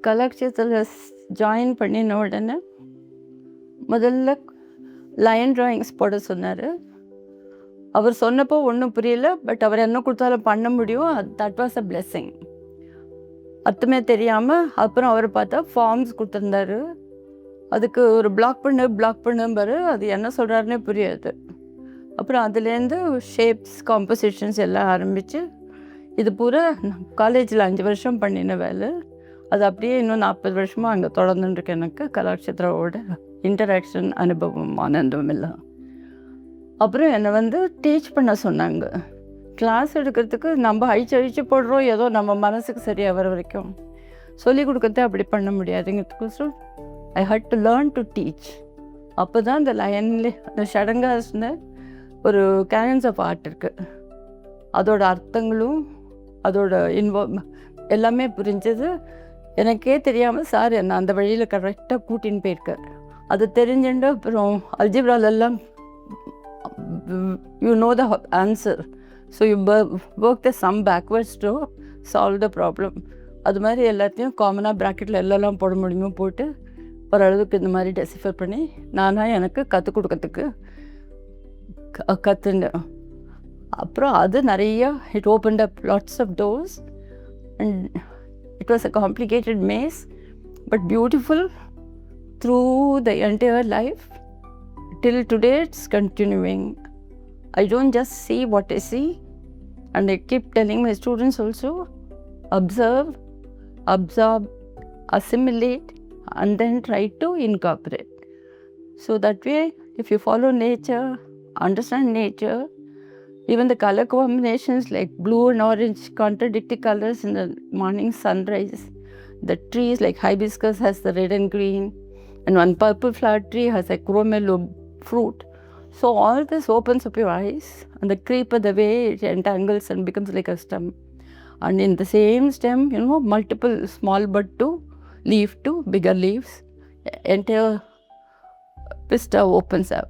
கலாக்ஷேத்திரத்தில் join பண்ணின உடனே முதல்ல லைன் ட்ராயிங்ஸ் போட சொன்னார். அவர் சொன்னப்போ ஒன்றும் புரியல. பட் அவர் என்ன கொடுத்தாலும் பண்ண முடியும். That was a blessing. அர்த்தமே தெரியாமல் அப்புறம் அவர் பார்த்தா ஃபார்ம்ஸ் கொடுத்துருந்தாரு. அதுக்கு ஒரு பிளாக் பண்ணும்பாரு. அது என்ன சொல்கிறாருன்னே புரியாது. அப்புறம் அதுலேருந்து ஷேப்ஸ், காம்போசிஷன்ஸ் எல்லாம் ஆரம்பித்து இது பூரா காலேஜில் 5 வருஷம் பண்ணின வேலை. அது அப்படியே இன்னும் 40 வருஷமாக அங்கே தொடர்ந்துருக்கு. எனக்கு கலாக்ஷேத்ராவோட இன்டராக்ஷன், அனுபவம், ஆனந்தம் எல்லாம். அப்புறம் என்னை டீச் பண்ண சொன்னாங்க. கிளாஸ் எடுக்கிறதுக்கு நம்ம அழிச்சு போடுறோம், ஏதோ நம்ம மனசுக்கு சரியாக வர வரைக்கும். சொல்லிக் கொடுக்கறத அப்படி பண்ண முடியாதுங்கிறதுக்கோசரம் I hate to learn to teach. அப்போ தான் அந்த லைன்லேயே அந்த ஷடங்காஸ்னு ஒரு கேனன்ஸ் ஆஃப் ஆர்ட் இருக்குது. அதோட அர்த்தங்களும் அதோட எல்லாமே புரிஞ்சது. எனக்கே தெரியாமல் சார் என்னை அந்த வழியில் கரெக்டாக கூட்டின்னு போயிருக்கார். அது தெரிஞ்சுட்டு அப்புறம் அல்ஜிப்ராலெல்லாம் you know the answer. So you work the sum backwards to solve the problem. அது மாதிரி எல்லாத்தையும் காமனாக ப்ராக்கெட்டில் எல்லாம் போட முடியுமோ போட்டு ஓரளவுக்கு இந்த மாதிரி டெசிஃபர் பண்ணி நானாக எனக்கு கற்றுக் கொடுக்கறதுக்கு கற்றுண்டேன். அப்புறம் அது நிறையா it opened up lots of doors and it was a complicated maze but beautiful through the entire life. Till today it's continuing. I don't just see what I see, and I keep telling my students also, observe, absorb, assimilate, and then try to incorporate. So that way, if you follow nature, understand nature, even the color combinations like blue and orange, contradictory colors in the morning sunrise, the trees like hibiscus has the red and green, and one purple flower tree has a chromelo fruit. So all this opens up your eyes, and the creeper, the way it entangles and becomes like a stem, and in the same stem, multiple small bud to leaf to bigger leaves, entire vista opens up.